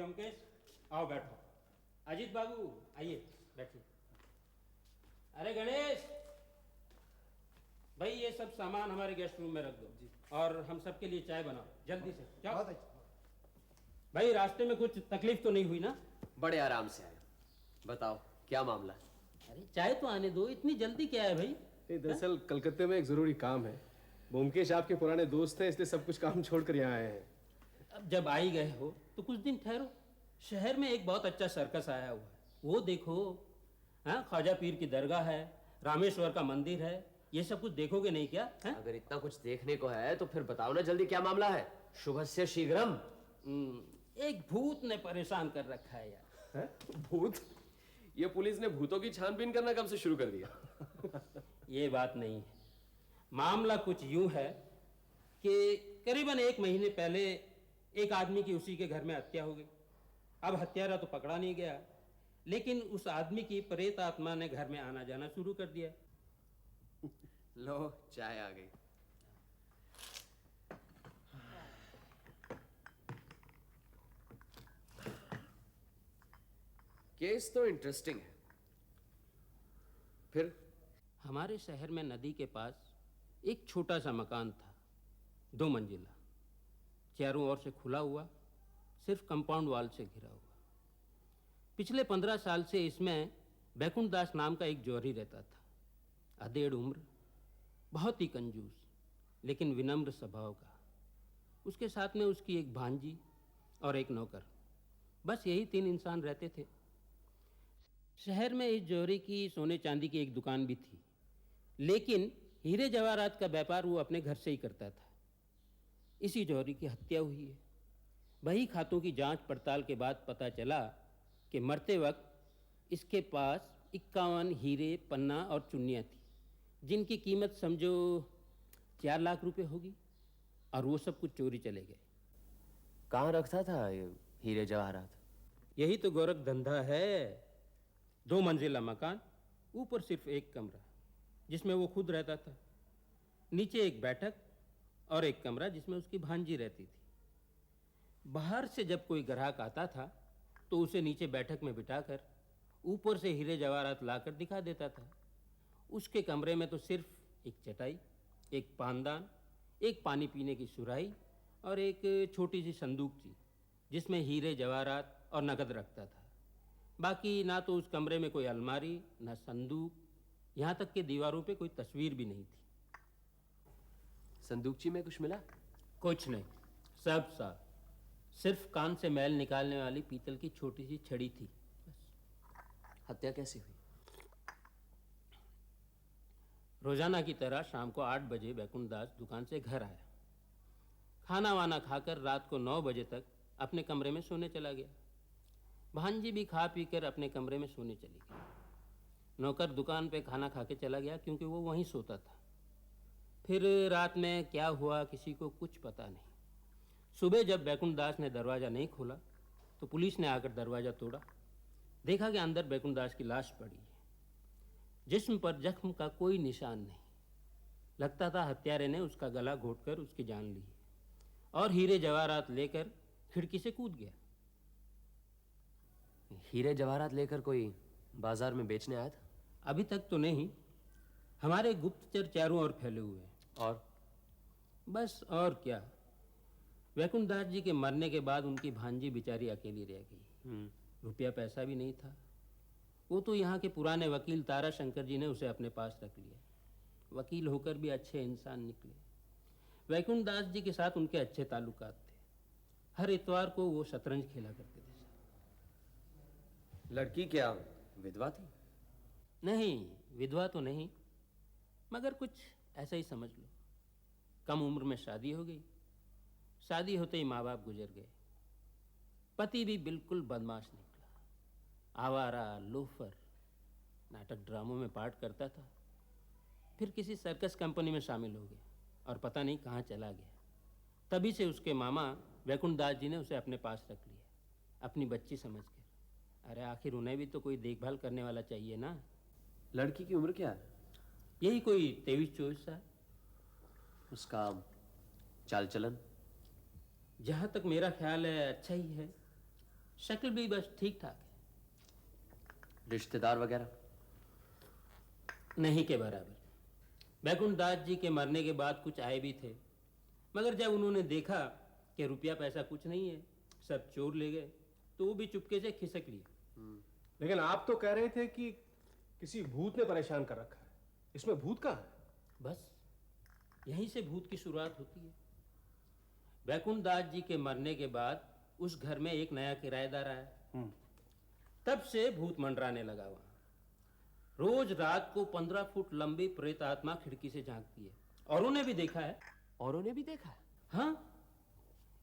ब्योमकेश, आओ बैठो। अजीत बाबू आइए बैठिए। अरे गणेश भाई, ये सब सामान हमारे गेस्ट रूम में रख दो जी। और हम सबके लिए चाय बनाओ जल्दी से। क्या भाई, रास्ते में कुछ तकलीफ तो नहीं हुई ना? बड़े आराम से आए। बताओ क्या मामला है? अरे चाय तो आने दो, इतनी जल्दी क्या है भाई? दरअसल कलकत्ते में एक जरूरी काम है। ब्योमकेश आपके पुराने दोस्त हैं, इसलिए सब कुछ काम छोड़कर यहाँ आए हैं। अब जब आ ही गए हो तो कुछ दिन ठहरो। शहर में एक बहुत अच्छा सर्कस आया हुआ है, वो देखो। हाँ, ख्वाजा पीर की दरगाह है, रामेश्वर का मंदिर है, ये सब कुछ देखोगे नहीं क्या? है? अगर इतना कुछ देखने को है तो फिर बताओ ना जल्दी क्या मामला है। शुभस्य शीघ्रम। एक भूत ने परेशान कर रखा है यार। है? भूत? ये पुलिस ने भूतों की छानबीन करना कब से शुरू कर दिया? ये बात नहीं है। मामला कुछ यूं है कि करीबन 1 महीने पहले एक आदमी की उसी के घर में हत्या हो गई। अब हत्यारा तो पकड़ा नहीं गया, लेकिन उस आदमी की प्रेत आत्मा ने घर में आना जाना शुरू कर दिया। लो चाय आ गई। केस तो इंटरेस्टिंग है। फिर? हमारे शहर में नदी के पास एक छोटा सा मकान था, 2 मंजिला, चारों ओर से खुला हुआ, सिर्फ कंपाउंड वॉल से घिरा हुआ। पिछले 15 साल से इसमें बैकुंठ दास नाम का एक जौहरी रहता था। अधेड़ उम्र, बहुत ही कंजूस, लेकिन विनम्र स्वभाव का। उसके साथ में उसकी एक भांजी और एक नौकर, बस यही 3 इंसान रहते थे। शहर में इस जौहरी की सोने चांदी की एक दुकान भी थी, लेकिन हीरे जवाहरात का व्यापार वो अपने घर से ही करता था। इसी जौहरी की हत्या हुई है। वही खातों की जांच पड़ताल के बाद पता चला कि मरते वक्त इसके पास 51 हीरे, पन्ना और चुन्नियाँ थी, जिनकी कीमत समझो 4 लाख रुपए होगी, और वो सब कुछ चोरी चले गए। कहाँ रखता था ये हीरे जवाहरात? यही तो गोरख धंधा है। 2 मंजिला मकान, ऊपर सिर्फ एक कमरा जिसमें वो खुद रहता था, नीचे एक बैठक और एक कमरा जिसमें उसकी भांजी रहती थी। बाहर से जब कोई ग्राहक आता था तो उसे नीचे बैठक में बिठाकर ऊपर से हीरे जवाहरात लाकर दिखा देता था। उसके कमरे में तो सिर्फ एक चटाई, एक पानदान, एक पानी पीने की सुराही और एक छोटी सी संदूक थी, जिसमें हीरे जवाहरात और नकद रखता था। बाकी ना तो उस कमरे में कोई अलमारी, ना संदूक, यहाँ तक कि दीवारों पे कोई तस्वीर भी नहीं थी। संदूकची में कुछ मिला? कुछ नहीं, सब साफ। सिर्फ कान से मैल निकालने वाली पीतल की छोटी सी छड़ी थी बस। हत्या कैसे हुई? रोजाना की तरह शाम को 8 बजे बैकुंठ दास दुकान से घर आया। खाना वाना खाकर रात को 9 बजे तक अपने कमरे में सोने चला गया। भांजी भी खा पी कर अपने कमरे में सोने चली गई। नौकर दुकान पे खाना खा के चला गया, क्योंकि वो वहीं सोता था। फिर रात में क्या हुआ किसी को कुछ पता नहीं। सुबह जब बैकुंठ दास ने दरवाज़ा नहीं खोला तो पुलिस ने आकर दरवाज़ा तोड़ा। देखा कि अंदर बैकुंठ दास की लाश पड़ी है। जिस्म पर जख्म का कोई निशान नहीं। लगता था हत्यारे ने उसका गला घोंटकर उसकी जान ली और हीरे जवाहरात लेकर खिड़की से कूद गया। हीरे जवाहरात लेकर कोई बाजार में बेचने आया था? अभी तक तो नहीं। हमारे गुप्तचर चारों ओर फैले हुए हैं। और? बस और क्या, बैकुंठ दास जी के मरने के बाद उनकी भांजी बेचारी अकेली रह गई। रुपया पैसा भी नहीं था। वो तो यहाँ के पुराने वकील तारा शंकर जी ने उसे अपने पास रख लिया। वकील होकर भी अच्छे इंसान निकले। बैकुंठ दास जी के साथ उनके अच्छे ताल्लुकात थे। हर इतवार को वो शतरंज खेला करते थे। लड़की क्या विधवा थी? नहीं, विधवा तो नहीं, मगर कुछ ऐसा ही समझ लो। कम उम्र में शादी हो गई। शादी होते ही माँ बाप गुजर गए। पति भी बिल्कुल बदमाश निकला, आवारा, लोफर, नाटक ड्रामों में पार्ट करता था। फिर किसी सर्कस कंपनी में शामिल हो गया और पता नहीं कहाँ चला गया। तभी से उसके मामा बैकुंठ दास जी ने उसे अपने पास रख लिया, अपनी बच्ची समझकर। अरे आखिर उन्हें भी तो कोई देखभाल करने वाला चाहिए ना। लड़की की उम्र क्या है? यही कोई 23-24 साल। उसका चाल चलन? जहाँ तक मेरा ख्याल है अच्छा ही है। शक्ल भी बस ठीक ठाक है, रिश्तेदार वगैरह? नहीं के बराबर। बैकुंठ दास जी के मरने के बाद कुछ आए भी थे, मगर जब उन्होंने देखा कि रुपया पैसा कुछ नहीं है, सब चोर ले गए, तो वो भी चुपके से खिसक लिए। लेकिन आप तो कह रहे थे कि किसी भूत ने परेशान कर रखा है। इसमें भूत कहाँ है? बस यहीं से भूत की शुरुआत होती है। बैकुंठ दास जी के मरने के बाद उस घर में एक नया किराएदार आया। तब से भूत मंडराने लगा वहां। रोज रात को 15 फुट लंबी प्रेत आत्मा खिड़की से झांकती है, और उन्हें भी देखा है। औरों ने भी देखा है? हाँ,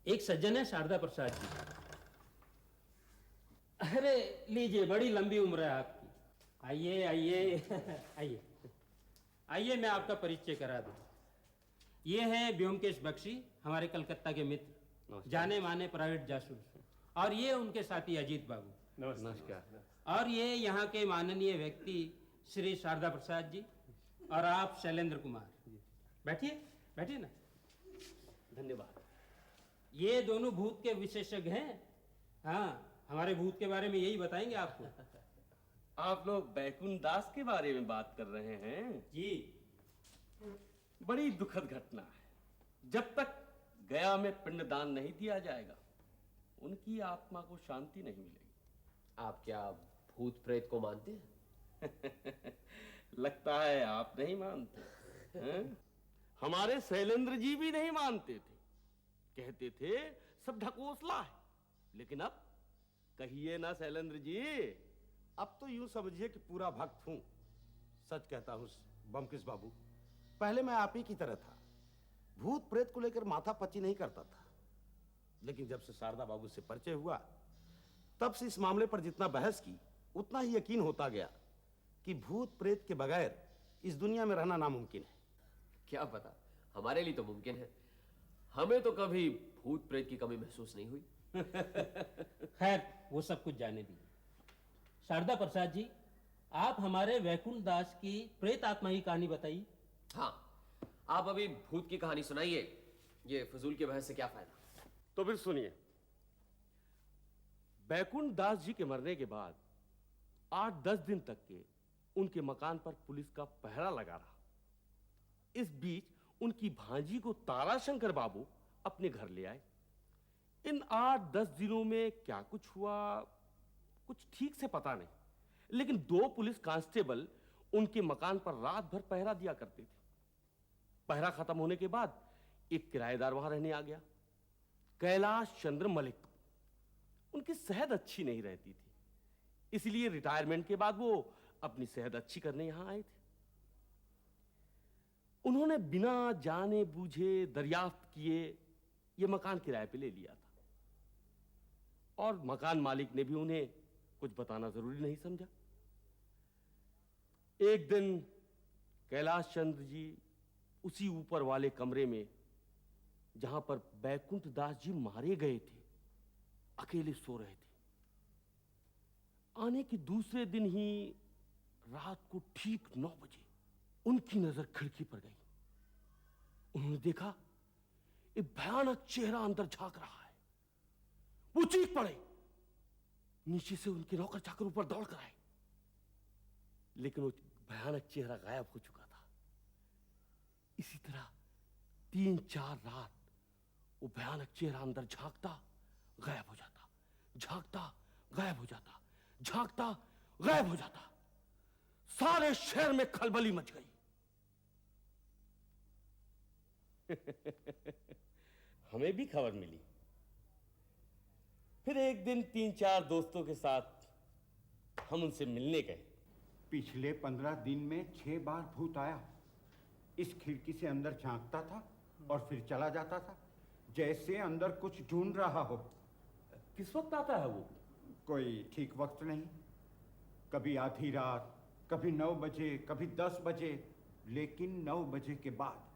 एक सज्जन है शारदा प्रसाद जी। अरे लीजिए, बड़ी लंबी उम्र है आपकी। आइए आइए आइए आइए, मैं आपका परिचय करा दूं। ये हैं व्योमकेश बख्शी, हमारे कलकत्ता के मित्र, जाने माने प्राइवेट जासूस। और ये उनके साथी अजीत बाबू। नमस्कार। और ये यहाँ के माननीय व्यक्ति श्री शारदा प्रसाद जी, और आप शैलेंद्र कुमार। बैठिए बैठिए ना। धन्यवाद। ये दोनों भूत के विशेषज्ञ हैं। हाँ, हमारे भूत के बारे में यही बताएंगे आपको। आप लोग बैकुंठ दास के बारे में बात कर रहे हैं? जी। बड़ी दुखद घटना है। जब तक गया में पिंडदान नहीं दिया जाएगा, उनकी आत्मा को शांति नहीं मिलेगी। आप क्या भूत प्रेत को मानते हैं? लगता है आप नहीं मानते हैं? हमारे शैलेंद्र जी भी नहीं मानते थे, कहते थे सब ढकोसला है। लेकिन अब कहिए ना शैलेंद्र जी। अब तो यूं समझिए कि पूरा भक्त हूं। सच कहता हूं बमकिस बाबू, पहले मैं आप ही की तरह था, भूत प्रेत को लेकर माथा पच्ची नहीं करता था। लेकिन जब से शारदा बाबू से परिचय हुआ, तब से इस मामले पर जितना बहस की, उतना ही यकीन होता गया कि भूत प्रेत के बगैर इस दुनिया में रहना नामुमकिन है। क्या पता, हमारे लिए तो मुमकिन है। हमें तो कभी भूत प्रेत की कमी महसूस नहीं हुई। खैर, वो सब कुछ जाने दीजिए। शारदा प्रसाद जी, आप हमारे वैकुंठ दास की प्रेत आत्मा की कहानी बताइए। हाँ, आप अभी भूत की कहानी सुनाइए। ये फजूल के बहस से क्या फायदा? तो फिर सुनिए। बैकुंठ दास जी के मरने के बाद 8-10 दिन तक के उनके मकान पर पुलिस का पहरा लगा रहा। इस बीच उनकी भांजी को ताराशंकर बाबू अपने घर ले आए। इन 8-10 दिनों में क्या कुछ हुआ, कुछ ठीक से पता नहीं, लेकिन 2 पुलिस कांस्टेबल उनके मकान पर रात भर पहरा दिया करते थे। पहरा खत्म होने के बाद एक किराएदार वहां रहने आ गया, कैलाश चंद्र मलिक। उनकी सेहत अच्छी नहीं रहती थी, इसलिए रिटायरमेंट के बाद वो अपनी सेहत अच्छी करने यहां आए थे। उन्होंने बिना जाने बूझे दरियाफ्त किए ये मकान किराए पे ले लिया था, और मकान मालिक ने भी उन्हें कुछ बताना जरूरी नहीं समझा। एक दिन कैलाश चंद्र जी उसी ऊपर वाले कमरे में, जहां पर बैकुंठ दास जी मारे गए थे, अकेले सो रहे थे। आने के दूसरे दिन ही रात को ठीक 9 बजे उनकी नजर खिड़की पर गई। उन्होंने देखा एक भयानक चेहरा अंदर झांक रहा है। वो चीख पड़े। नीचे से उनके नौकर चाकर ऊपर दौड़ कर आए, लेकिन वो भयानक चेहरा गायब हो चुका था। इसी तरह 3-4 रात वो भयानक चेहरा अंदर झांकता गायब हो जाता, झांकता गायब हो जाता, झांकता गायब हो जाता। सारे शहर में खलबली मच गई। हमें भी खबर मिली। फिर एक दिन 3-4 दोस्तों के साथ हम उनसे मिलने गए। पिछले 15 दिन में 6 बार भूत आया। इस खिड़की से अंदर झांकता था और फिर चला जाता था, जैसे अंदर कुछ ढूंढ रहा हो। किस वक्त आता है वो? कोई ठीक वक्त नहीं, कभी आधी रात, कभी 9 बजे, कभी 10 बजे, लेकिन 9 बजे के बाद।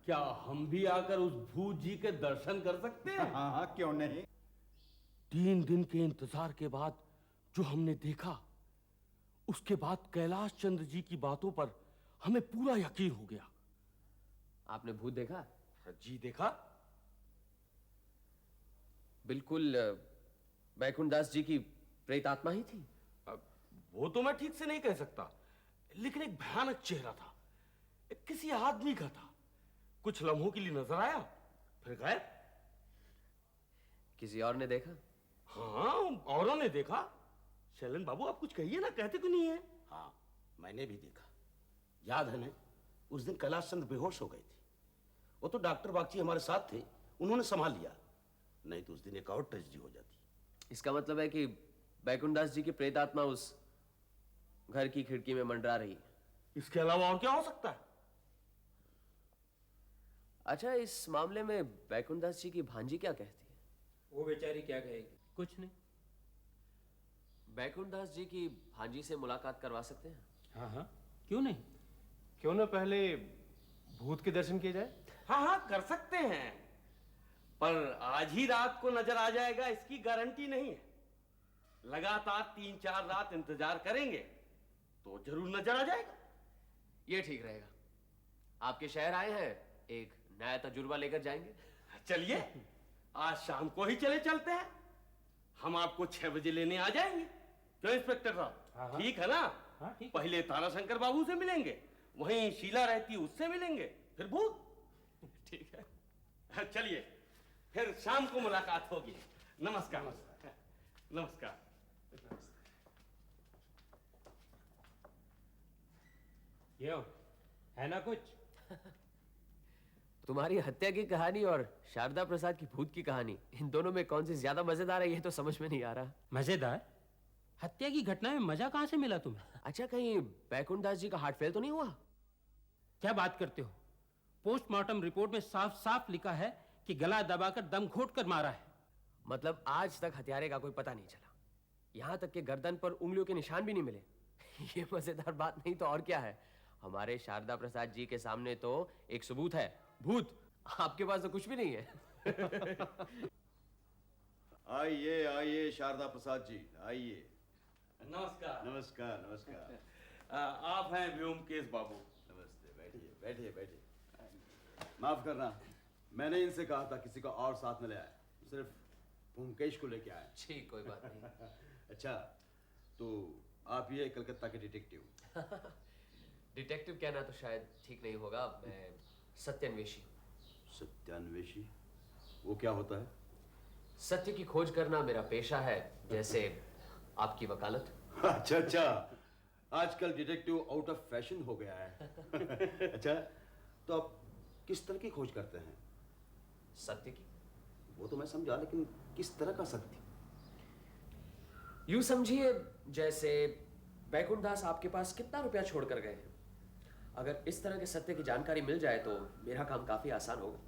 क्या हम भी आकर उस भूत जी के दर्शन कर सकते हैं? हाँ हाँ, क्यों नहीं। 3 दिन के इंतजार के बाद जो हमने देखा, उसके बाद कैलाश चंद्र जी की बातों पर हमें पूरा यकीन हो गया। आपने भूत देखा? जी देखा। बिल्कुल बैकुंठ दास जी की प्रेत आत्मा ही थी? वो तो मैं ठीक से नहीं कह सकता, लेकिन एक भयानक चेहरा था, किसी आदमी का था। कुछ लम्हों के लिए नजर आया, फिर गायब। किसी और ने देखा? हाँ, औरों ने देखा। शैलेंद्र बाबू, आप कुछ कहिए ना, कहते क्यों नहीं है? हाँ, मैंने भी देखा। याद है ना, उस दिन कैलाश चंद्र बेहोश हो गए थे। वो तो डॉक्टर बागची हमारे साथ थे, उन्होंने संभाल लिया, नहीं तो उस दिन एक और ट्रेजेडी हो जाती। इसका मतलब है कि बैकुंठ दास जी की प्रेत आत्मा उस घर की खिड़की में मंडरा रही है। इसके अलावा और क्या हो सकता है? अच्छा, इस मामले में बैकुंठ दास जी की भांजी क्या कहती है? वो बेचारी क्या कहेगी? कुछ नहीं। बैकुंठ दास जी की भांजी से मुलाकात करवा सकते हैं? हाँ हाँ, क्यों नहीं। क्यों ना पहले भूत के दर्शन किए जाए? हाँ हाँ, कर सकते हैं, पर आज ही रात को नजर आ जाएगा इसकी गारंटी नहीं है। लगातार 3-4 रात इंतजार करेंगे तो जरूर नजर आ जाएगा। ये ठीक रहेगा। आपके शहर आए हैं, एक नया तजुर्बा लेकर जाएंगे। चलिए, आज शाम को ही चलते हैं। हम आपको 6 बजे लेने आ जाएंगे। क्यों इंस्पेक्टर साहब, ठीक है ना? हाँ ठीक। पहले ताराशंकर बाबू से मिलेंगे, वहीं शीला रहती उससे मिलेंगे, फिर भूत। ठीक है। चलिए, फिर शाम को मुलाकात होगी। नमस्कार। नमस्कार। ये है ना कुछ? तुम्हारी हत्या की कहानी और शारदा प्रसाद की भूत की कहानी, इन दोनों में कौन सी ज्यादा मजेदार है, ये तो समझ में नहीं आ रहा। मजेदार? हत्या की घटना में मजा कहां से मिला तुम्हें? अच्छा, कहीं बैकुंठ दास जी का हार्ट फेल तो नहीं हुआ? क्या बात करते हो? पोस्टमार्टम रिपोर्ट में साफ साफ लिखा है कि गला दबाकर दम घोट कर मारा है। मतलब आज तक हत्यारे का कोई पता नहीं चला, यहां तक कि गर्दन पर उंगलियों के निशान भी नहीं मिले। ये मजेदार बात नहीं तो और क्या है। हमारे शारदा प्रसाद जी के सामने तो एक सबूत है, भूत। आपके पास तो कुछ भी नहीं है। आइए आइए शारदा प्रसाद जी, आइए। नमस्कार। नमस्कार नमस्कार। आप हैं व्योमकेश बाबू। नमस्ते, बैठिए बैठिए बैठिए। माफ करना, मैंने इनसे कहा था किसी को और साथ में ले आए, सिर्फ ब्योमकेश को लेके आए। ठीक, कोई बात नहीं। अच्छा, तो आप ये कलकत्ता के डिटेक्टिव? डिटेक्टिव कहना तो शायद ठीक नहीं होगा, मैं सत्यान्वेषी हूं। सत्यान्वेषी? वो क्या होता है? सत्य की खोज करना मेरा पेशा है, जैसे आपकी वकालत। अच्छा अच्छा, आजकल डिटेक्टिव आउट ऑफ फैशन हो गया है। अच्छा, तो आप किस तरह की खोज करते हैं? सत्य की? वो तो मैं समझा, लेकिन किस तरह का सत्य? यूं समझिए, जैसे बैकुंठ दास आपके पास कितना रुपया छोड़कर गए हैं। अगर इस तरह के सत्य की जानकारी मिल जाए तो मेरा काम काफी आसान होगा।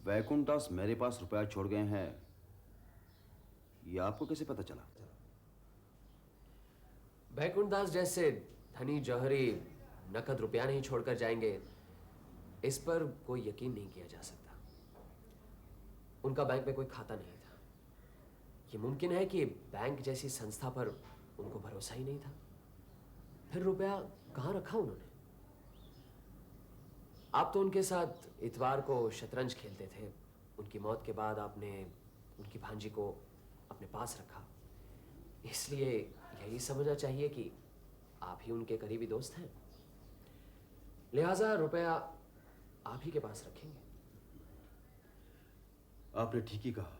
बैकुंठ दास मेरे पास रुपया छोड़ गए हैं, ये आपको कैसे पता चला? बैकुंठ दास जैसे धनी जौहरी नकद रुपया नहीं छोड़कर जाएंगे, इस पर कोई यकीन नहीं किया जा सकता। उनका बैंक में कोई खाता नहीं था। ये मुमकिन है कि बैंक जैसी संस्था पर उनको भरोसा ही नहीं था। फिर रुपया कहाँ रखा उन्होंने? आप तो उनके साथ इतवार को शतरंज खेलते थे। उनकी मौत के बाद आपने उनकी भांजी को अपने पास रखा, इसलिए यही समझना चाहिए कि आप ही उनके करीबी दोस्त हैं। लिहाजा रुपया आप ही के पास रखेंगे। आपने ठीक ही कहा,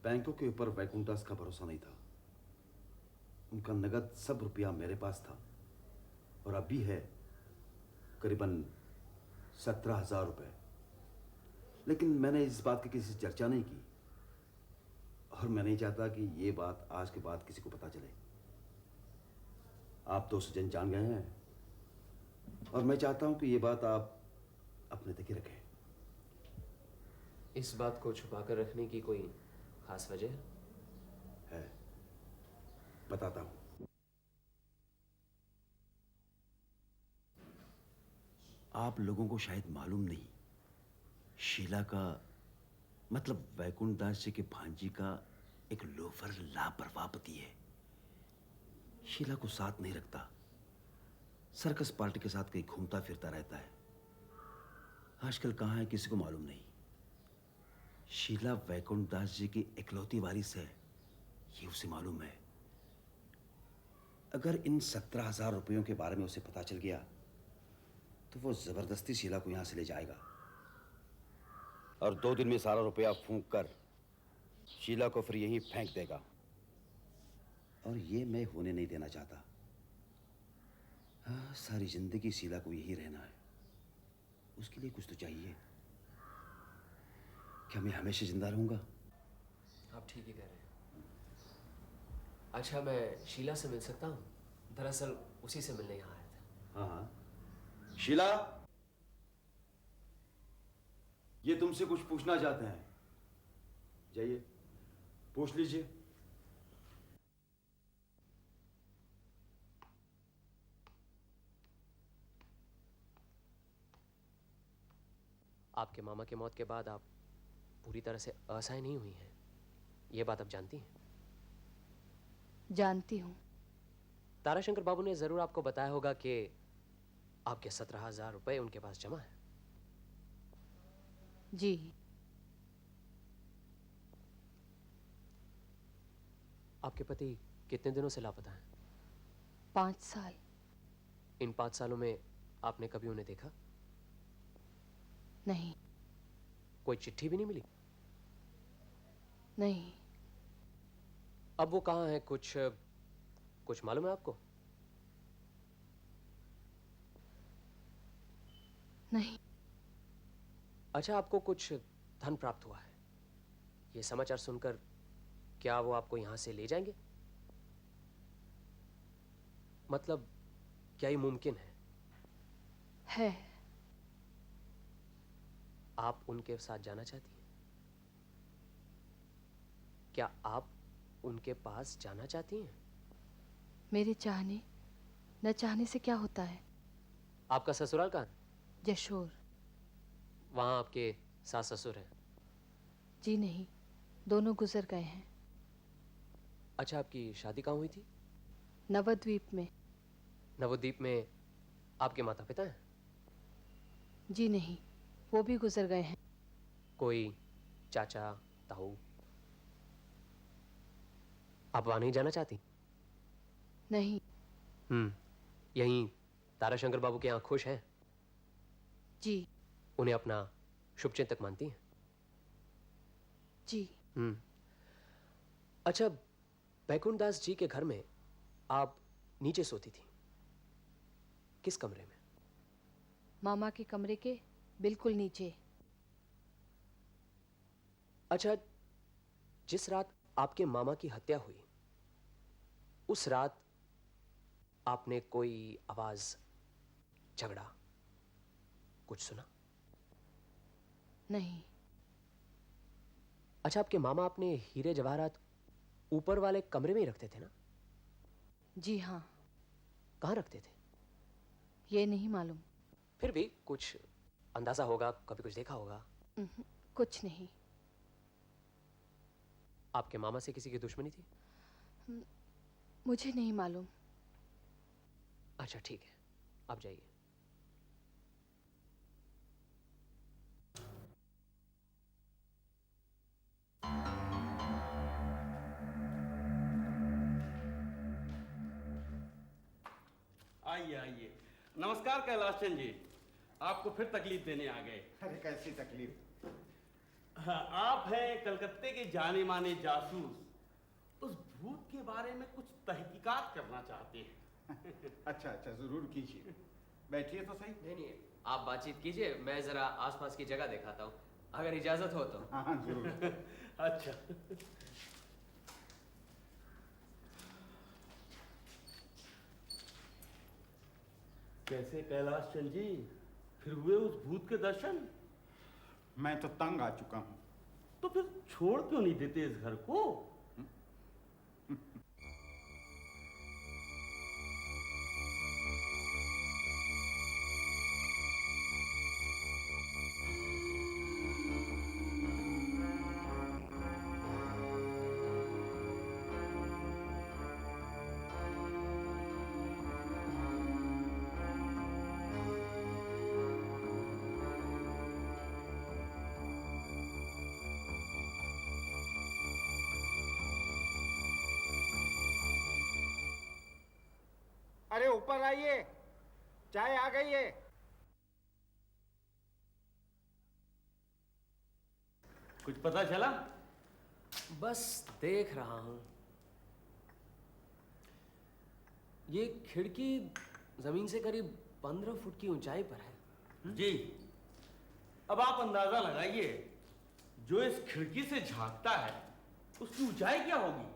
बैंकों के ऊपर बैकुंठ दास का भरोसा नहीं था। उनका नगद सब रुपया मेरे पास था और अब भी है, करीबन 17,000 रुपए। लेकिन मैंने इस बात की किसी से चर्चा नहीं की और मैं नहीं चाहता कि ये बात आज के बाद किसी को पता चले। आप तो सजन जान गए हैं और मैं चाहता हूं कि ये बात आप अपने तक ही रखें। इस बात को छुपाकर रखने की कोई खास वजह है? बताता हूं। आप लोगों को शायद मालूम नहीं, शीला का मतलब बैकुंठ दास जी के भांजी का एक लोफर लापरवाह पति है। शीला को साथ नहीं रखता, सर्कस पार्टी के साथ कहीं घूमता फिरता रहता है। आजकल कहाँ है किसी को मालूम नहीं। शीला वैकुंठ दास जी की इकलौती वारिस है, ये उसे मालूम है। अगर इन 17,000 रुपयों के बारे में उसे पता चल गया तो वो जबरदस्ती शीला को यहां से ले जाएगा और 2 दिन में सारा रुपया फूंक कर शीला को फिर यहीं फेंक देगा। और ये मैं होने नहीं देना चाहता। हाँ, सारी जिंदगी शीला को यही रहना है। उसके लिए कुछ तो चाहिए। क्या मैं हमेशा जिंदा रहूंगा? आप ठीक ही कह रहे हैं। अच्छा, मैं शीला से मिल सकता हूँ? दरअसल उसी से मिलने यहाँ आया था। हाँ हाँ। शीला, ये तुमसे कुछ पूछना चाहते हैं। जाइए, पूछ लीजिए। आपके मामा की मौत के बाद आप पूरी तरह से असहाय नहीं हुई हैं, ये बात आप जानती हैं? जानती हूँ। ताराशंकर बाबू ने जरूर आपको बताया होगा कि आपके 17,000 रुपए उनके पास जमा है। जी। आपके पति कितने दिनों से लापता हैं? 5 साल। इन 5 सालों में आपने कभी उन्हें देखा? नहीं। कोई चिट्ठी भी नहीं मिली? नहीं। अब वो कहाँ है, कुछ मालूम है आपको? नहीं। अच्छा, आपको कुछ धन प्राप्त हुआ है, ये समाचार सुनकर क्या वो आपको यहां से ले जाएंगे? मतलब क्या ये मुमकिन है? है। आप उनके साथ जाना चाहती हैं? क्या आप उनके पास जाना चाहती हैं? मेरे चाहने न चाहने से क्या होता है? आपका ससुराल कहाँ है? जशोर। वहां आपके सास ससुर हैं? जी नहीं, दोनों गुजर गए हैं। अच्छा, आपकी शादी कहाँ हुई थी? नवद्वीप में। नवद्वीप में आपके माता पिता हैं? जी नहीं, वो भी गुजर गए हैं। कोई चाचा ताऊ? आप वहां नहीं जाना चाहती? नहीं। यहीं ताराशंकर बाबू के यहाँ खुश हैं? जी। उन्हें अपना शुभचिंतक मानती हैं? जी। अच्छा, वैकुंठ दास जी के घर में आप नीचे सोती थी, किस कमरे में? मामा के कमरे के बिल्कुल नीचे। अच्छा, जिस रात आपके मामा की हत्या हुई, उस रात आपने कोई आवाज, झगड़ा कुछ सुना? नहीं। अच्छा, आपके मामा अपने हीरे जवाहरात ऊपर वाले कमरे में ही रखते थे ना? जी हाँ। कहाँ रखते थे? ये नहीं मालूम। फिर भी कुछ अंदाजा होगा, कभी कुछ देखा होगा? कुछ नहीं। आपके मामा से किसी की दुश्मनी थी? मुझे नहीं मालूम। अच्छा ठीक है, आप जाइए। आइए आइए। नमस्कार कैलाश चंद जी, आपको फिर तकलीफ देने आ गए। अरे कैसी तकलीफ? हाँ, आप हैं कलकत्ते के जाने माने जासूस, उस भूत के बारे में कुछ तहकीकात करना चाहते हैं। अच्छा अच्छा, जरूर कीजिए। बैठिए तो सही। नहीं, आप बातचीत कीजिए, मैं जरा आसपास की जगह दिखाता हूँ, अगर इजाजत हो तो। हाँ हाँ जरूर। अच्छा। कैसे कैलाश चंद जी, फिर हुए उस भूत के दर्शन? मैं तो तंग आ चुका हूँ। तो फिर छोड़ क्यों नहीं देते इस घर को? ऊपर आइए, चाय आ गई है। कुछ पता चला? बस देख रहा हूं। ये खिड़की जमीन से करीब 15 फुट की ऊंचाई पर है। जी, अब आप अंदाजा लगाइए, जो इस खिड़की से झांकता है उसकी ऊंचाई क्या होगी?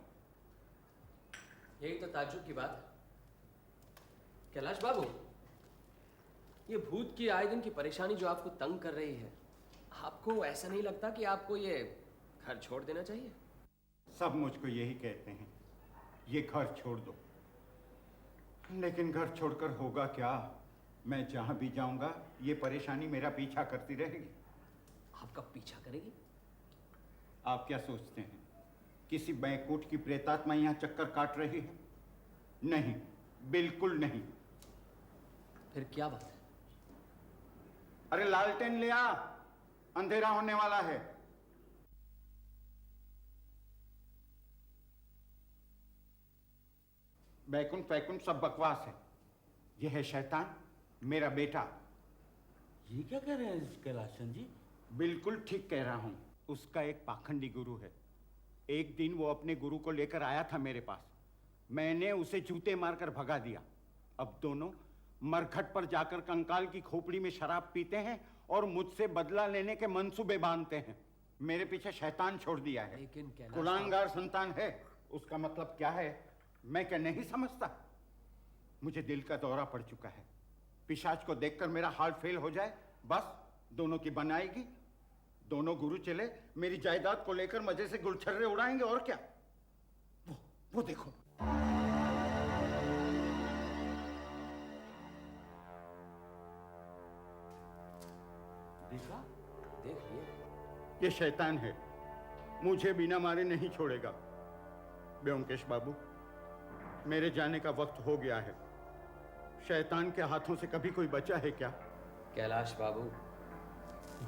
यही तो ताज्जुब की बात है। कैलाश बाबू, ये भूत की आए दिन की परेशानी जो आपको तंग कर रही है, आपको ऐसा नहीं लगता कि आपको ये घर छोड़ देना चाहिए? सब मुझको यही कहते हैं, ये घर छोड़ दो। लेकिन घर छोड़कर होगा क्या? मैं जहां भी जाऊंगा ये परेशानी मेरा पीछा करती रहेगी। आपका पीछा करेगी? आप क्या सोचते हैं किसी बैकुंठ की प्रेतात्मा यहां चक्कर काट रही है? नहीं, बिल्कुल नहीं। फिर क्या बात है? अरे लालटेन ले आ, अंधेरा होने वाला है। बैकुंठ वैकुंठ सब बकवास है। यह है शैतान, मेरा बेटा। ये क्या कह रहे हैं कैलाशन जी? बिल्कुल ठीक कह रहा हूं। उसका एक पाखंडी गुरु है। एक दिन वो अपने गुरु को लेकर आया था मेरे पास। मैंने उसे जूते मारकर भगा दिया। अब दोनों मरघट पर जाकर कंकाल की खोपड़ी में शराब पीते हैं और मुझसे बदला लेने के मंसूबे बांधते हैं। मेरे पीछे शैतान छोड़ दिया है। लेकिन कैलाश कुलांगार संतान है। उसका मतलब क्या है मैं क्या नहीं समझता? मुझे दिल का दौरा पड़ चुका है। पिशाच को देखकर मेरा हार्ट फेल हो जाए, बस दोनों की बनाएगी। दोनों गुरु चले मेरी जायदाद को लेकर मजे से गुलछर्रे उड़ाएंगे और क्या। वो देखो। देखा? देख लिए। ये शैतान है, मुझे बिना मारे नहीं छोड़ेगा। ब्योमकेश बाबू, मेरे जाने का वक्त हो गया है। शैतान के हाथों से कभी कोई बचा है क्या? कैलाश बाबू,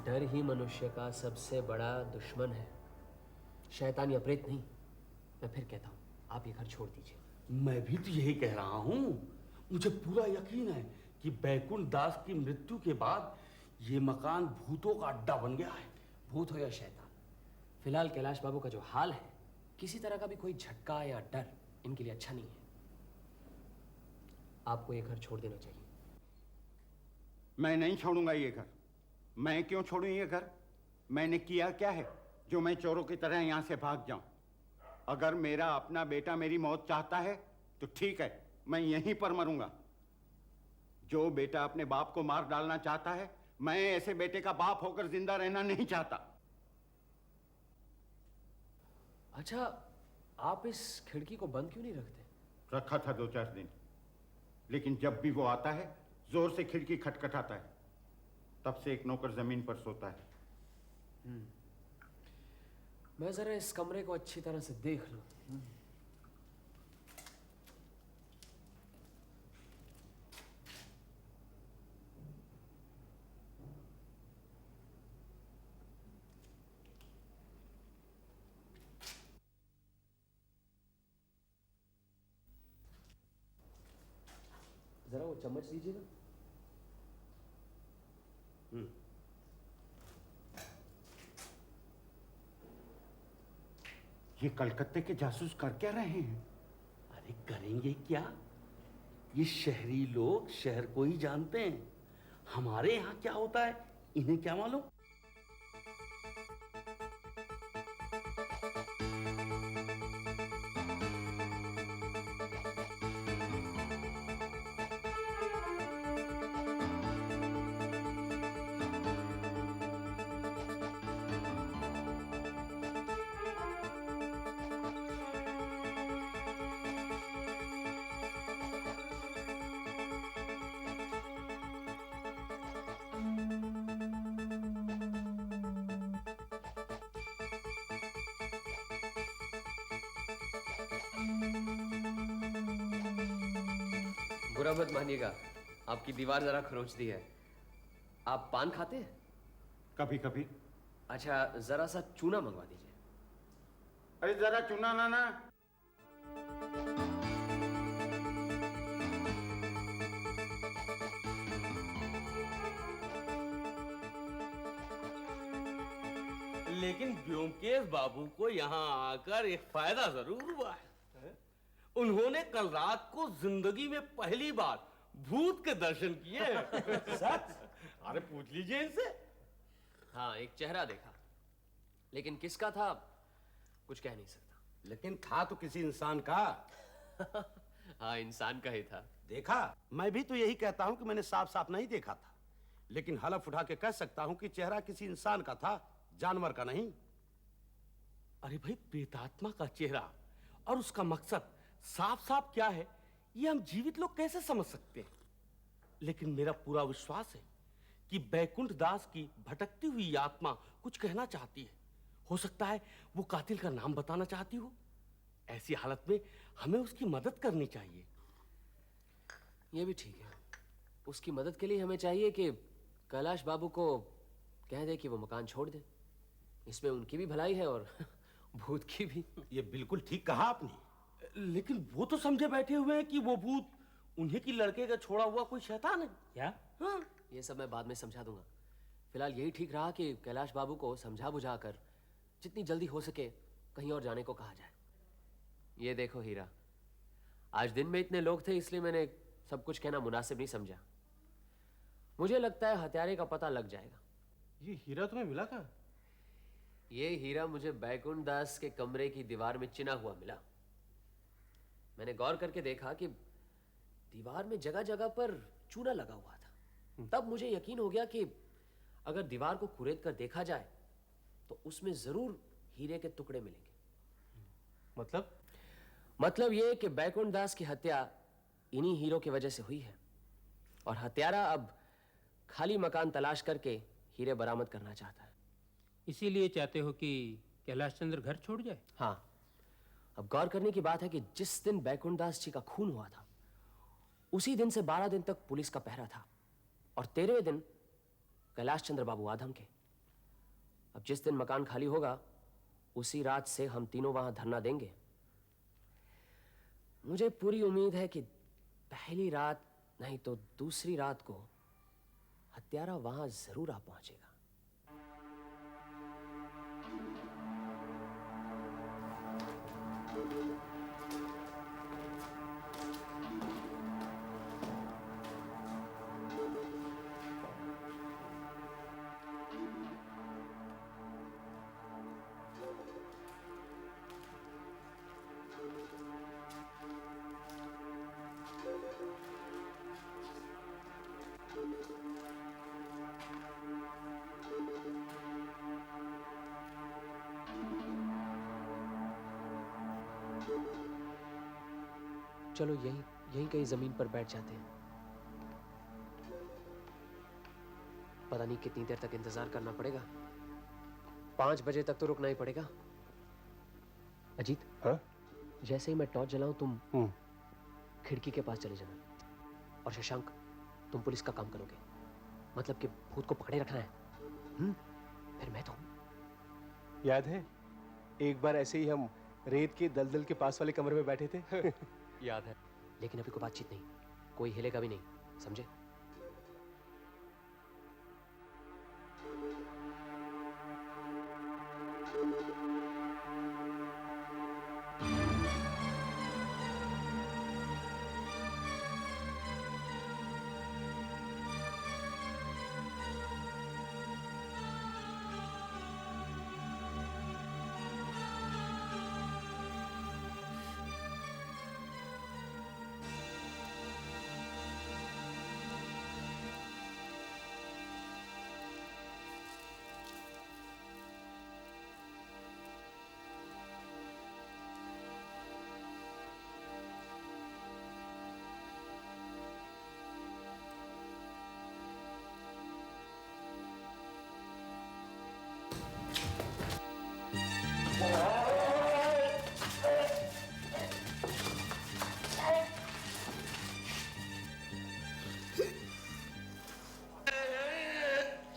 डर ही मनुष्य का सबसे बड़ा दुश्मन है, शैतान या प्रेत नहीं। मैं फिर कहता हूं, आप ये घर छोड़ दीजिए। मैं भी तो यही कह रहा हूं। मुझे पूरा यकीन है कि बैकुंठ दास की मृत्यु के बाद ये मकान भूतों का अड्डा बन गया है। भूत हो या शैतान, फिलहाल कैलाश बाबू का जो हाल है, किसी तरह का भी कोई झटका या डर इनके लिए अच्छा नहीं है। आपको ये घर छोड़ देना चाहिए। मैं नहीं छोड़ूंगा ये घर। मैं क्यों छोड़ूं ये घर? मैंने किया क्या है जो मैं चोरों की तरह यहां से भाग जाऊं? अगर मेरा अपना बेटा मेरी मौत चाहता है तो ठीक है, मैं यहीं पर मरूंगा। जो बेटा अपने बाप को मार डालना चाहता है, मैं ऐसे बेटे का बाप होकर जिंदा रहना नहीं चाहता। अच्छा, आप इस खिड़की को बंद क्यों नहीं रखते? रखा था 2-4 दिन, लेकिन जब भी वो आता है जोर से खिड़की खटखटाता है। तब से एक नौकर जमीन पर सोता है। मैं जरा इस कमरे को अच्छी तरह से देख लूं। जरा वो चम्मच लीजिएगा। ये कलकत्ते के जासूस कर क्या रहे हैं? अरे करेंगे क्या? ये शहरी लोग शहर को ही जानते हैं। हमारे यहाँ क्या होता है इन्हें क्या मालूम? बुरा मत मानिएगा, आपकी दीवार जरा खरोंचती है। आप पान खाते हैं? कभी कभी। अच्छा, जरा सा चूना मंगवा दीजिए। अरे जरा चुना ना। लेकिन ब्योमकेश बाबू को यहाँ आकर एक फायदा जरूर हुआ है। उन्होंने कल रात को जिंदगी में पहली बार भूत के दर्शन किए। सच? अरे पूछ लीजिए इनसे। हाँ, एक चेहरा देखा, लेकिन किसका था कुछ कह नहीं सकता। लेकिन था तो किसी इंसान का। हाँ, इंसान का ही था। देखा, मैं भी तो यही कहता हूं कि मैंने साफ साफ नहीं देखा था, लेकिन हलफ उठा के कह सकता हूं कि चेहरा किसी इंसान का था, जानवर का नहीं। अरे भाई, प्रेतात्मा का चेहरा और उसका मकसद साफ साफ क्या है, ये हम जीवित लोग कैसे समझ सकते हैं? लेकिन मेरा पूरा विश्वास है कि बैकुंठ दास की भटकती हुई आत्मा कुछ कहना चाहती है। हो सकता है वो कातिल का नाम बताना चाहती हो। ऐसी हालत में हमें उसकी मदद करनी चाहिए। ये भी ठीक है। उसकी मदद के लिए हमें चाहिए कि कैलाश बाबू को कह दे कि वो मकान छोड़ दे। इसमें उनकी भी भलाई है और भूत की भी। ये बिल्कुल ठीक कहा आपने। लेकिन वो तो समझे बैठे हुए हैं कि वो भूत उन्हीं की लड़के का छोड़ा हुआ कोई शैतान है। क्या? हाँ। ये सब मैं बाद में समझा दूंगा। फिलहाल यही ठीक रहा कि कैलाश बाबू को समझा बुझा कर जितनी जल्दी हो सके कहीं और जाने को कहा जाए। ये देखो हीरा, आज दिन में इतने लोग थे इसलिए मैंने सब कुछ कहना मुनासिब नहीं समझा। मुझे लगता है हत्यारे का पता लग जाएगा। ये हीरा तुम्हें मिला कहाँ? ये हीरा मुझे बैकुंठ दास के कमरे की दीवार में चिना हुआ मिला। मैंने गौर करके देखा कि दीवार में जगह जगह पर चूना लगा हुआ था। तब मुझे यकीन हो गया कि अगर दीवार को कुरेद कर देखा जाए तो उसमें जरूर हीरे के टुकड़े मिलेंगे। मतलब ये कि बैकुंठ दास की हत्या इन्हीं हीरो की वजह से हुई है और हत्यारा अब खाली मकान तलाश करके हीरे बरामद करना चाहता है। इसीलिए चाहते हो कि कैलाश चंद्र घर छोड़ जाए? हाँ, अब गौर करने की बात है कि जिस दिन बैकुंठ दास जी का खून हुआ था उसी दिन से 12 दिन तक पुलिस का पहरा था और 13वें दिन कैलाश चंद्र बाबू आधम के। अब जिस दिन मकान खाली होगा उसी रात से हम तीनों वहां धरना देंगे। मुझे पूरी उम्मीद है कि पहली रात नहीं तो दूसरी रात को हत्यारा वहां जरूर आ पहुंचेगा। चलो यहीं कहीं जमीन पर बैठ जाते हैं। पता नहीं कितनी देर तक इंतजार करना पड़ेगा। 5 बजे तक तो रुकना ही पड़ेगा। अजीत, हाँ? जैसे ही मैं टॉर्च जलाऊं तुम खिड़की के पास चले जाना और शशांक तुम पुलिस का काम करोगे। मतलब कि भूत को पकड़े रखना है। फिर मैं तो याद है एक बार ऐसे ही हम रेत के दलदल के पास वाले कमरे में बैठे थे। याद है, लेकिन अभी कोई बातचीत नहीं, कोई हिलेगा भी नहीं, समझे?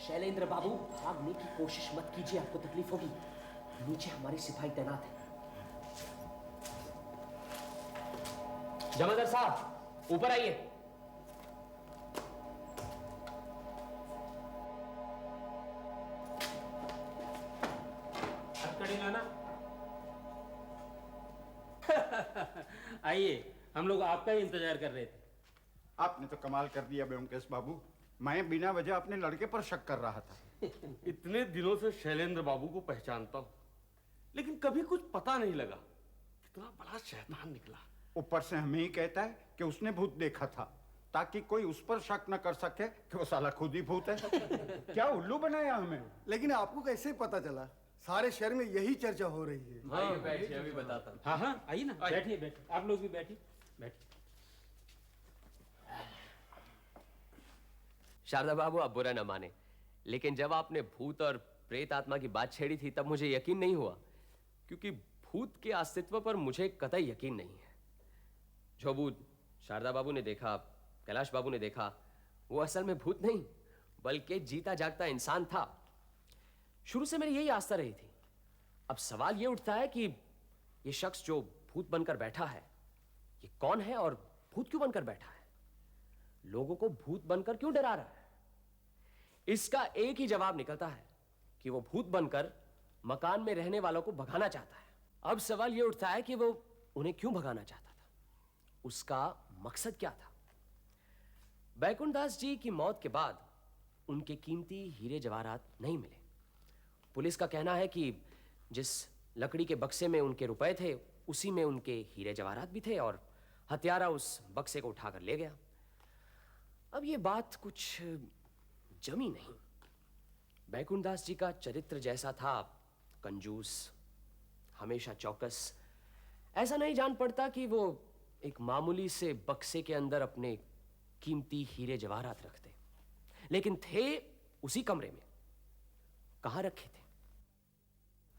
शैलेंद्र बाबू, भागने की कोशिश मत कीजिए, आपको तकलीफ होगी। नीचे हमारे सिपाही तैनात हैं। जमादार साहब, ऊपर आइए। आइए, हम लोग आपका ही इंतजार कर रहे थे। आपने तो कमाल कर दिया ब्योमकेश बाबू। मैं बिना वजह अपने लड़के पर शक कर रहा था। इतने दिनों से शैलेंद्र बाबू को पहचानता हूं, लेकिन कभी कुछ पता नहीं लगा कितना बड़ा शैतान निकला। ऊपर से हमें ही कहता है कि उसने भूत देखा था, ताकि कोई उस पर शक न कर सके कि वो साला खुद ही भूत है। क्या उल्लू बनाया हमें। लेकिन आपको कैसे पता चला? सारे शहर में यही चर्चा हो रही है। हाँ, बैठिए, अभी बताता हूँ। हाँ हाँ, आइए ना, बैठिए बैठिए, आप लोग भी बैठिए बैठिए। शारदा बाबू, आप बुरा न माने, लेकिन जब आपने भूत और प्रेत आत्मा की बात छेड़ी थी तब मुझे यकीन नहीं हुआ, क्योंकि भूत के अस्तित्व पर मुझे कतई यकीन नहीं है। जो भूत शारदा बाबू ने देखा, कैलाश बाबू ने देखा, वो असल में भूत नहीं बल्कि जीता जागता इंसान था। शुरू से मेरी यही आस्था रही थी। अब सवाल ये उठता है कि ये शख्स जो भूत बनकर बैठा है, ये कौन है और भूत क्यों बनकर बैठा है? लोगों को भूत बनकर क्यों डरा रहा है? इसका एक ही जवाब निकलता है कि वो भूत बनकर मकान में रहने वालों को भगाना चाहता है। अब सवाल ये उठता है कि वो उन्हें क्यों भगाना चाहता था, उसका मकसद क्या था? बैकुंठ दास जी की मौत के बाद उनके कीमती हीरे जवाहरात नहीं मिले। पुलिस का कहना है कि जिस लकड़ी के बक्से में उनके रुपए थे, उसी में उनके हीरे जवाहरात भी थे और हत्यारा उस बक्से को उठाकर ले गया। अब ये बात कुछ जमी नहीं। बैकुंठ दास जी का चरित्र जैसा था, कंजूस, हमेशा चौकस, ऐसा नहीं जान पड़ता कि वो एक मामूली से बक्से के अंदर अपने कीमती हीरे जवाहरात रखते, लेकिन थे उसी कमरे में। कहां रखे थे?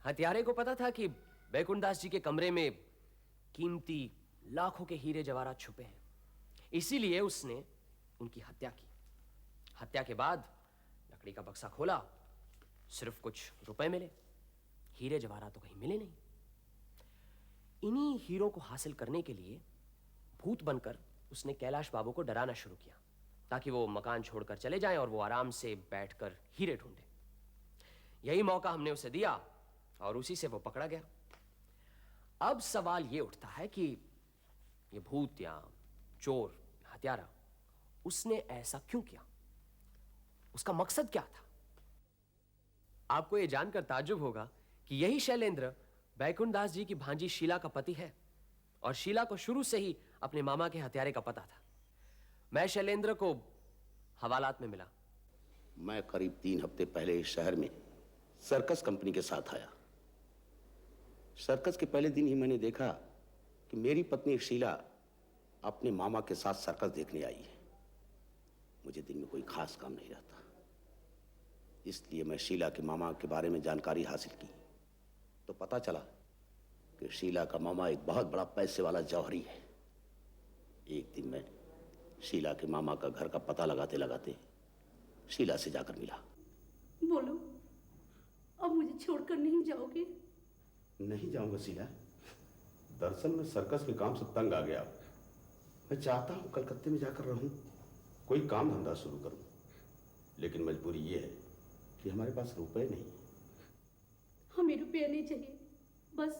हत्यारे को पता था कि बैकुंठ दास जी के कमरे में कीमती लाखों के हीरे जवाहरात छुपे हैं, इसीलिए उसने उनकी हत्या की। हत्या के बाद लकड़ी का बक्सा खोला, सिर्फ कुछ रुपए मिले, हीरे जवाहरात तो कहीं मिले नहीं। इन्हीं हीरों को हासिल करने के लिए भूत बनकर उसने कैलाश बाबू को डराना शुरू किया, ताकि वो मकान छोड़कर चले जाएं और वो आराम से बैठकर हीरे ढूंढे। यही मौका हमने उसे दिया और उसी से वो पकड़ा गया। अब सवाल ये उठता है कि ये भूत या चोर, हत्यारा, उसने ऐसा क्यों किया? उसका मकसद क्या था? आपको यह जानकर ताज्जुब होगा कि यही शैलेंद्र बैकुंठ दास जी की भांजी शीला का पति है और शीला को शुरू से ही अपने मामा के हत्यारे का पता था। मैं शैलेंद्र को हवालात में मिला। मैं करीब 3 हफ्ते पहले इस शहर में सर्कस कंपनी के साथ आया। सर्कस के पहले दिन ही मैंने देखा कि मेरी पत्नी शीला अपने मामा के साथ सर्कस देखने आई है। मुझे दिन में कोई खास काम नहीं रहता, इसलिए मैं शीला के मामा के बारे में जानकारी हासिल की तो पता चला कि शीला का मामा एक बहुत बड़ा पैसे वाला जौहरी है। एक दिन मैं शीला के मामा का घर का पता लगाते लगाते शीला से जाकर मिला। बोलो, अब मुझे छोड़कर नहीं जाओगे? नहीं जाऊंगा शीला। दरअसल मैं सर्कस के काम से तंग आ गया। मैं चाहता हूं कलकत्ते में जाकर रहूं, कोई काम धंधा शुरू करूं, लेकिन मजबूरी ये है कि हमारे पास रुपए नहीं। हमें रुपया नहीं चाहिए, बस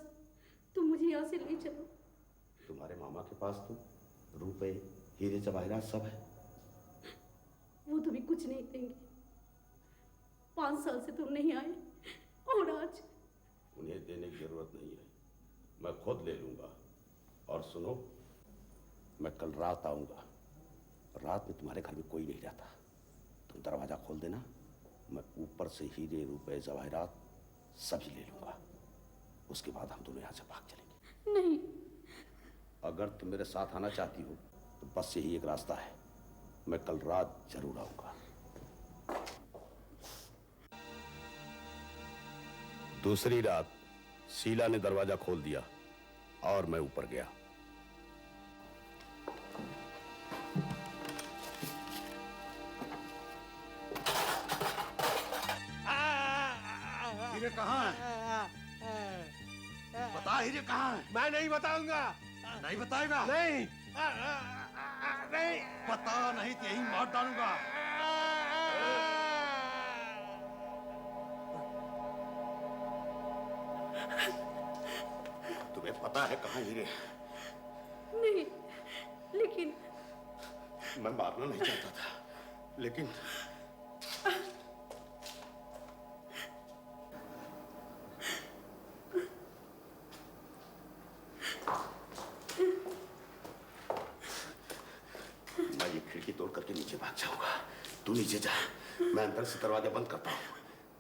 तुम मुझे यहाँ से ले चलो। तुम्हारे मामा के पास तो रुपए, हीरे जवाहरात सब है। वो तुम्हें कुछ नहीं देंगे। 5 साल से तुम नहीं आए और आज उन्हें देने की जरूरत नहीं है, मैं खुद ले लूंगा। और सुनो, मैं कल रात आऊंगा। रात में तुम्हारे घर में कोई नहीं रहता, तुम दरवाजा खोल देना, मैं ऊपर से हीरे, रुपए, जवाहरात सभी ले लूंगा। उसके बाद हम दोनों यहाँ से भाग चलेंगे। नहीं। अगर तुम मेरे साथ आना चाहती हो तो बस यही एक रास्ता है, मैं कल रात जरूर आऊंगा। दूसरी रात शीला ने दरवाजा खोल दिया और मैं ऊपर गया। हीरे कहाँ है? बता, हीरे कहाँ है? मैं नहीं बताऊंगा। नहीं बताएगा? नहीं। नहीं बता, नहीं तो यही मार डालूंगा। तुम्हें पता है कहाँ हीरे? मैं मारना नहीं चाहता था, लेकिन मैं ये खिड़की तोड़ करके नीचे भाग जाऊंगा। तू नीचे जा, मैं अंदर से दरवाजा बंद करता हूँ।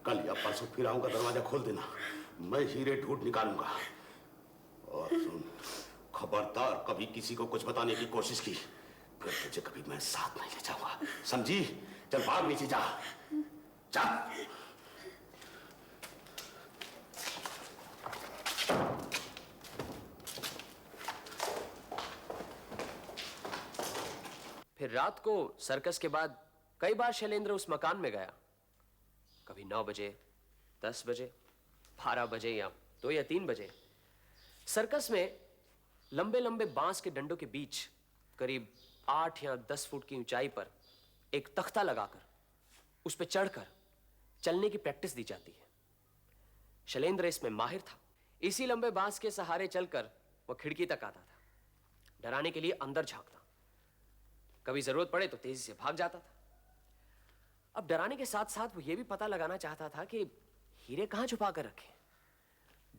कल या परसों फिर आऊंगा, दरवाजा खोल देना। मैं हीरे ढूंढ निकालूंगा। और सुन, खबरदार कभी किसी को कुछ बताने की कोशिश की, फिर तुझे कभी मैं साथ नहीं ले जाऊंगा, समझी? चल भाग, नीचे जा, जा। फिर रात को सर्कस के बाद कई बार शैलेंद्र उस मकान में गया। कभी 9 बजे, 10 बजे, 12 बजे या 2 या 3 बजे। सर्कस में लंबे लंबे बांस के डंडों के बीच करीब 8 या 10 फुट की ऊंचाई पर एक तख्ता लगाकर उस पर चढ़कर चलने की प्रैक्टिस दी जाती है। शैलेंद्र इसमें माहिर था। इसी लंबे बांस के सहारे चलकर वह खिड़की तक आता था, डराने के लिए अंदर झांकता। कभी जरूरत पड़े तो तेजी से भाग जाता था। अब डराने के साथ साथ वो ये भी पता लगाना चाहता था कि हीरे कहां छुपा कर रखे।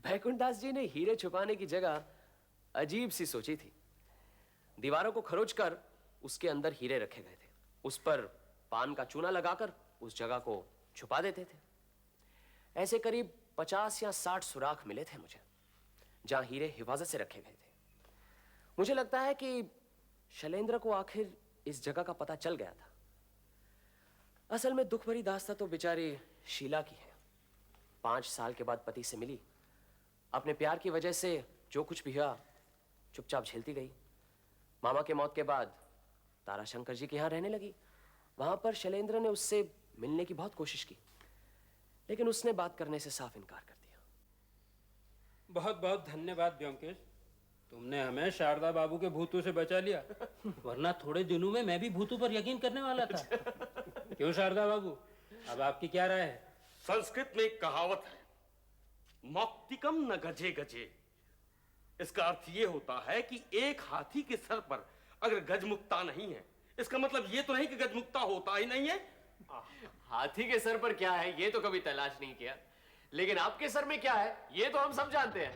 वैकुंठदास जी ने हीरे छुपाने की जगह अजीब सी सोची थी। दीवारों को खरोच कर उसके अंदर हीरे रखे गए थे। उस पर पान का चूना लगाकर उस जगह को छुपा देते थे। ऐसे करीब 50 या 60 सुराख मिले थे मुझे, जहां हीरे हिफाजत से रखे गए थे। मुझे लगता है कि शैलेंद्र को आखिर इस जगह का पता चल गया था। असल में दुख भरी दास्तां तो बेचारी शीला की है। 5 साल के बाद पति से मिली, अपने प्यार की वजह से जो कुछ भी हुआ चुपचाप झेलती गई। मामा के मौत के बाद ताराशंकर जी के यहाँ रहने लगी। वहां पर शैलेंद्र ने उससे मिलने की बहुत कोशिश की, लेकिन उसने बात करने से साफ इनकार कर दिया। बहुत बहुत धन्यवाद ब्योमकेश, तुमने हमें शारदा बाबू के भूतों से बचा लिया, वरना थोड़े दिनों में मैं भी भूतों पर यकीन करने वाला था। क्यों शारदा बाबू, अब आपकी क्या राय है? संस्कृत में एक कहावत है, मौक्तिकम न गजे गजे। इसका अर्थ यह होता है कि एक हाथी के सर पर अगर गजमुक्ता नहीं है, इसका मतलब ये तो नहीं कि गजमुक्ता होता ही नहीं है। हाथी के सर पर क्या है ये तो कभी तलाश नहीं किया, लेकिन आपके सर में क्या है ये तो हम सब जानते हैं।